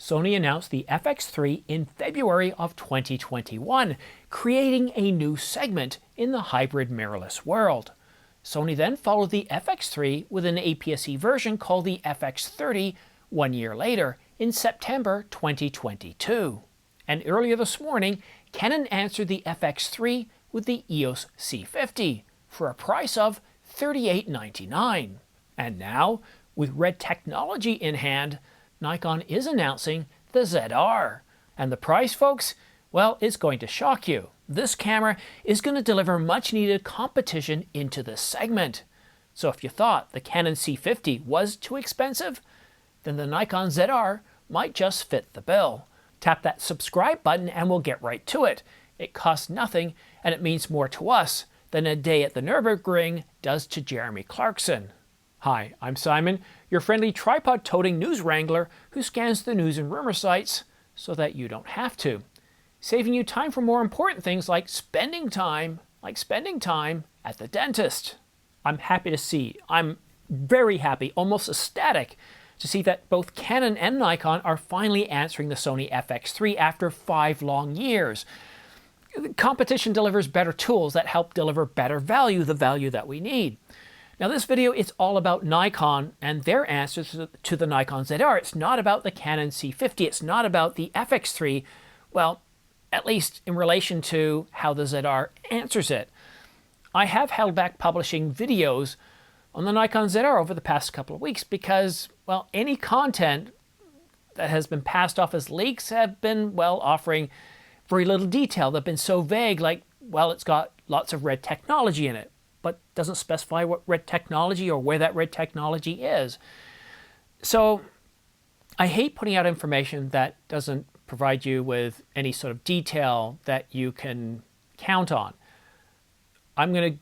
Sony announced the FX3 in February of 2021, creating a new segment in the hybrid mirrorless world. Sony then followed the FX3 with an APS-C version called the FX30 1 year later, in September 2022. And earlier this morning, Canon answered the FX3 with the EOS C50 for a price of $38.99. And now, with RED technology in hand, Nikon is announcing the ZR. And the price, folks? Well, it's going to shock you. This camera is going to deliver much needed competition into this segment. So if you thought the Canon C50 was too expensive, then the Nikon ZR might just fit the bill. Tap that subscribe button and we'll get right to it. It costs nothing and it means more to us than a day at the Nürburgring does to Jeremy Clarkson. Hi, I'm Simon, your friendly tripod-toting news wrangler who scans the news and rumor sites so that you don't have to, saving you time for more important things like spending time at the dentist. I'm very happy, almost ecstatic, to see that both Canon and Nikon are finally answering the Sony FX3 after 5 long years. Competition delivers better tools that help deliver better value, the value that we need. Now this video is all about Nikon and their answers to the Nikon ZR. It's not about the Canon C50. It's not about the FX3, well, at least in relation to how the ZR answers it. I have held back publishing videos on the Nikon ZR over the past couple of weeks because, well, any content that has been passed off as leaks have been, well, offering very little detail. They've been so vague, like, well, it's got lots of RED technology in it, but doesn't specify what RED technology or where that RED technology is. So I hate putting out information that doesn't provide you with any sort of detail that you can count on. I'm going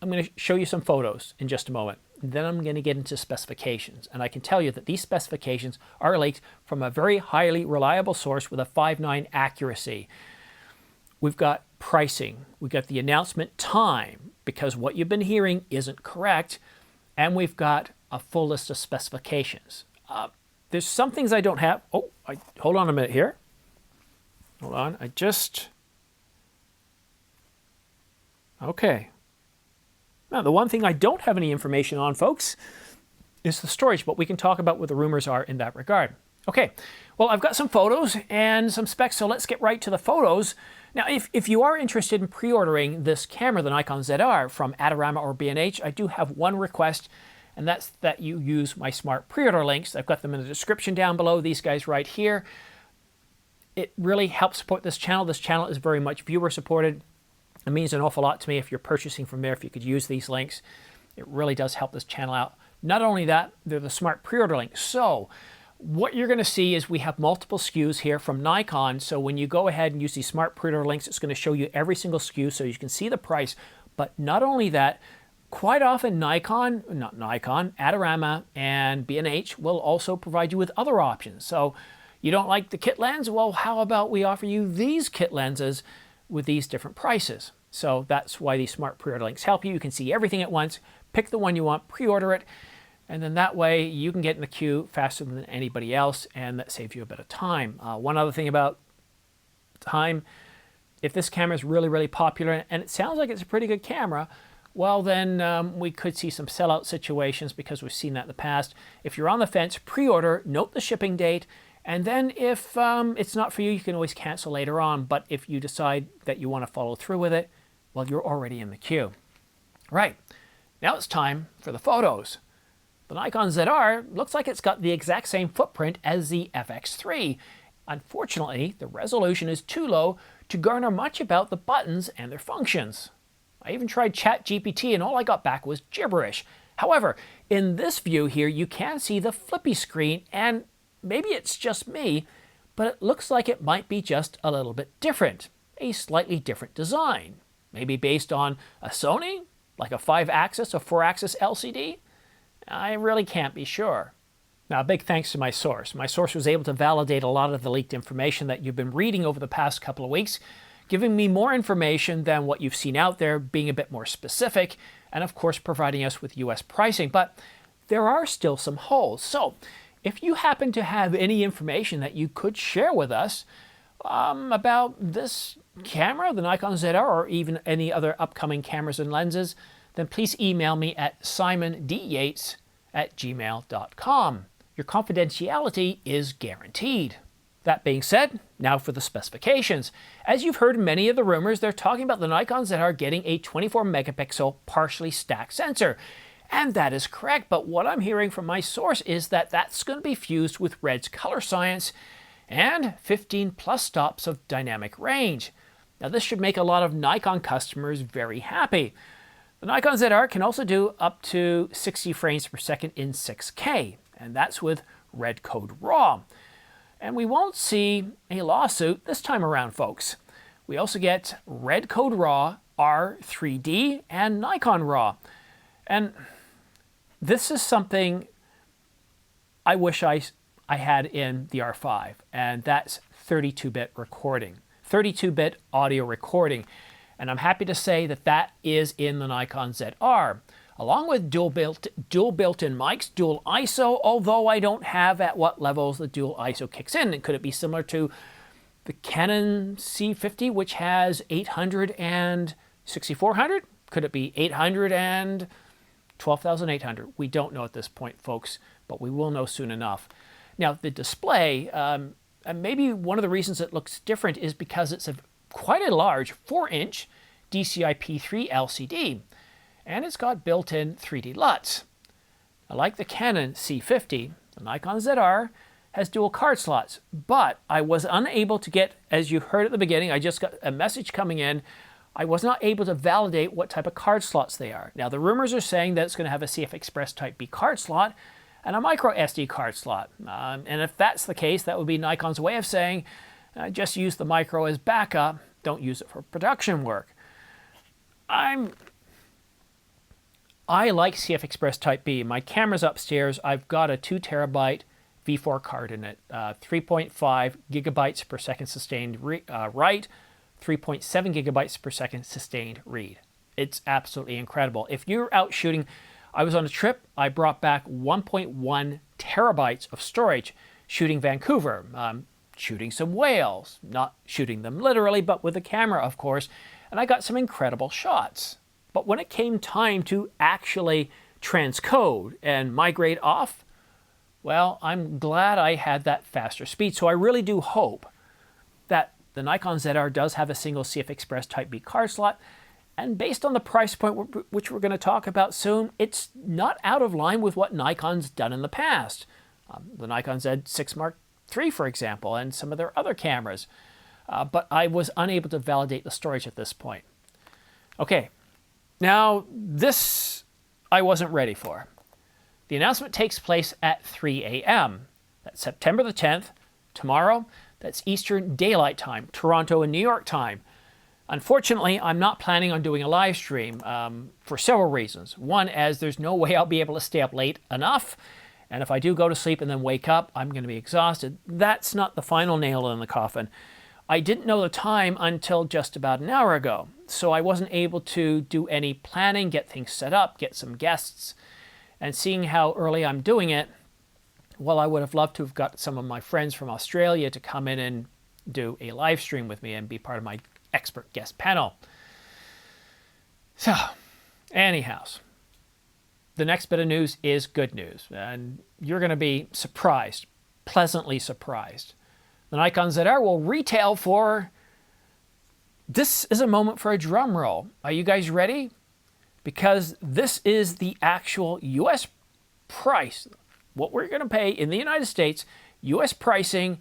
to show you some photos in just a moment. Then I'm going to get into specifications. And I can tell you that these specifications are leaked from a very highly reliable source with a 5.9 accuracy. We've got pricing. We've got the announcement time, because what you've been hearing isn't correct. And we've got a full list of specifications. There's some things I don't have. Oh, hold on a minute here. Hold on. Okay. Now, the one thing I don't have any information on, folks, is the storage, but we can talk about what the rumors are in that regard. Okay, well, I've got some photos and some specs, so let's get right to the photos. Now, if you are interested in pre-ordering this camera, the Nikon ZR, from Adorama or B&H, I do have one request, and that's that you use my smart pre-order links. I've got them in the description down below, these guys right here. It really helps support this channel. This channel is very much viewer supported. It means an awful lot to me if you're purchasing from there, if you could use these links. It really does help this channel out. Not only that, they're the smart pre-order links. So what you're going to see is we have multiple SKUs here from Nikon. So when you go ahead and use these smart pre-order links, it's going to show you every single SKU so you can see the price. But not only that, quite often Adorama and B&H will also provide you with other options. So you don't like the kit lens? Well, how about we offer you these kit lenses with these different prices? So that's why these smart pre-order links help you. You can see everything at once, pick the one you want, pre-order it, and then that way you can get in the queue faster than anybody else, and that saves you a bit of time. One other thing about time, if this camera is really, really popular, and it sounds like it's a pretty good camera, well then we could see some sellout situations because we've seen that in the past. If you're on the fence, pre-order, note the shipping date, and then if it's not for you, you can always cancel later on. But if you decide that you want to follow through with it, well, you're already in the queue. Right, now it's time for the photos. The Nikon ZR looks like it's got the exact same footprint as the FX3. Unfortunately, the resolution is too low to garner much about the buttons and their functions. I even tried ChatGPT and all I got back was gibberish. However, in this view here, you can see the flippy screen, and maybe it's just me, but it looks like it might be just a little bit different, a slightly different design. Maybe based on a Sony, like a 5-axis or 4-axis LCD? I really can't be sure. Now, a big thanks to my source. My source was able to validate a lot of the leaked information that you've been reading over the past couple of weeks, giving me more information than what you've seen out there, being a bit more specific, and of course providing us with US pricing. But there are still some holes. So if you happen to have any information that you could share with us about this camera, the Nikon ZR, or even any other upcoming cameras and lenses, then please email me at simondyates@gmail.com. Your confidentiality is guaranteed. That being said, now for the specifications. As you've heard many of the rumors, they're talking about the Nikon ZR getting a 24 megapixel partially stacked sensor. And that is correct, but what I'm hearing from my source is that that's going to be fused with RED's color science and 15 plus stops of dynamic range. Now this should make a lot of Nikon customers very happy. The Nikon ZR can also do up to 60 frames per second in 6K, and that's with RED Code RAW. And we won't see a lawsuit this time around, folks. We also get RED Code RAW, R3D, and Nikon RAW. And this is something I wish I had in the R5, and that's 32-bit recording, 32-bit audio recording. And I'm happy to say that that is in the Nikon ZR, along with dual built-in mics, dual ISO, although I don't have at what levels the dual ISO kicks in. And could it be similar to the Canon C50, which has 800 and 6400? Could it be 800 and 12,800? We don't know at this point, folks, but we will know soon enough. Now, the display, and maybe one of the reasons it looks different is because it's quite a large 4-inch DCI-P3 LCD, and it's got built-in 3D LUTs. Like the Canon C50, the Nikon ZR has dual card slots, but I was unable to get, as you heard at the beginning, I just got a message coming in, I was not able to validate what type of card slots they are. Now, the rumors are saying that it's going to have a CF Express Type B card slot and a micro SD card slot. And if that's the case, that would be Nikon's way of saying, just use the micro as backup, don't use it for production work. I like CF Express Type B. My camera's upstairs. I've got a 2 terabyte V4 card in it, 3.5 gigabytes per second sustained write, 3.7 gigabytes per second sustained read. It's absolutely incredible. If you're out shooting, I was on a trip, I brought back 1.1 terabytes of storage shooting Vancouver, shooting some whales, not shooting them literally, but with a camera, of course, and I got some incredible shots. But when it came time to actually transcode and migrate off, well, I'm glad I had that faster speed. So I really do hope that the Nikon ZR does have a single CF Express Type B card slot, and based on the price point, which we're going to talk about soon, it's not out of line with what Nikon's done in the past. The Nikon Z6 Mark III, for example, and some of their other cameras. But I was unable to validate the storage at this point. Okay, now this I wasn't ready for. The announcement takes place at 3 a.m. That's September the 10th, tomorrow. That's Eastern Daylight Time, Toronto and New York time. Unfortunately, I'm not planning on doing a live stream for several reasons. One, as there's no way I'll be able to stay up late enough. And if I do go to sleep and then wake up, I'm going to be exhausted. That's not the final nail in the coffin. I didn't know the time until just about an hour ago. So I wasn't able to do any planning, get things set up, get some guests. And seeing how early I'm doing it, well, I would have loved to have got some of my friends from Australia to come in and do a live stream with me and be part of my expert guest panel. So, anyhow, the next bit of news is good news, and you're going to be surprised, pleasantly surprised. The Nikon ZR will retail for, this is a moment for a drum roll. Are you guys ready? Because this is the actual US price, what we're going to pay in the United States, US pricing.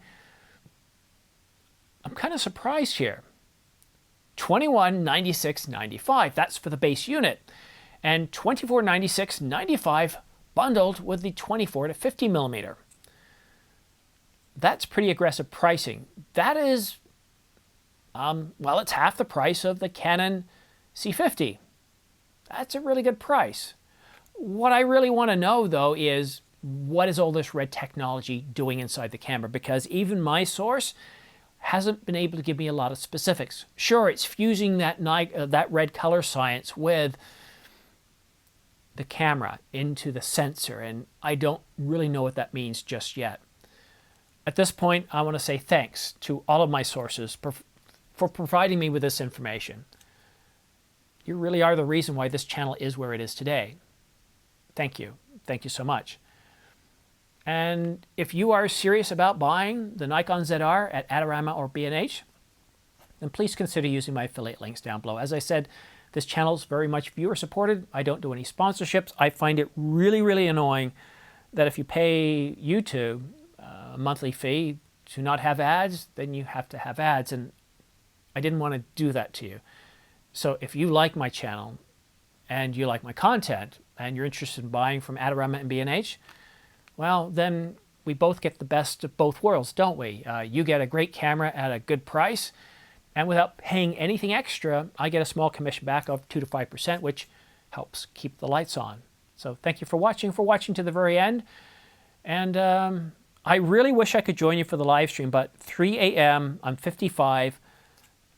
I'm kind of surprised here. $2196.95, that's for the base unit, and $2496.95 bundled with the 24 to 50 millimeter. That's pretty aggressive pricing. That is, well, it's half the price of the Canon C50. That's a really good price. What I really want to know, though, is what is all this RED technology doing inside the camera? Because even my source hasn't been able to give me a lot of specifics. Sure, it's fusing that RED color science with the camera into the sensor, and I don't really know what that means just yet. At this point, I want to say thanks to all of my sources for providing me with this information. You really are the reason why this channel is where it is today. Thank you. Thank you so much. And if you are serious about buying the Nikon ZR at Adorama or B&H, then please consider using my affiliate links down below. As I said, this channel is very much viewer supported. I don't do any sponsorships. I find it really, really annoying that if you pay YouTube a monthly fee to not have ads, then you have to have ads. And I didn't want to do that to you. So if you like my channel and you like my content and you're interested in buying from Adorama and B&H, well, then we both get the best of both worlds, don't we? You get a great camera at a good price, and without paying anything extra, I get a small commission back of 2 to 5%, which helps keep the lights on. So thank you for watching to the very end. And I really wish I could join you for the live stream, but 3 a.m., I'm 55,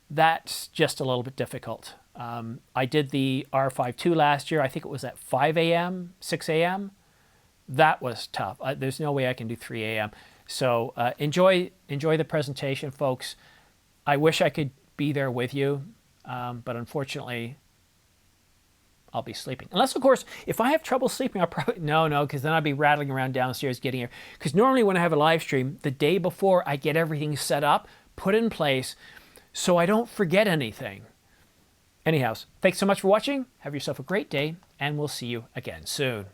that's just a little bit difficult. I did the R5 II last year. I think it was at 5 a.m., 6 a.m. That was tough. There's no way I can do 3 a.m. So enjoy the presentation, folks. I wish I could be there with you, but unfortunately, I'll be sleeping. Unless, of course, if I have trouble sleeping, I'll probably... No, because then I'll be rattling around downstairs getting here. Because normally when I have a live stream, the day before, I get everything set up, put in place, so I don't forget anything. Anyhow, thanks so much for watching. Have yourself a great day, and we'll see you again soon.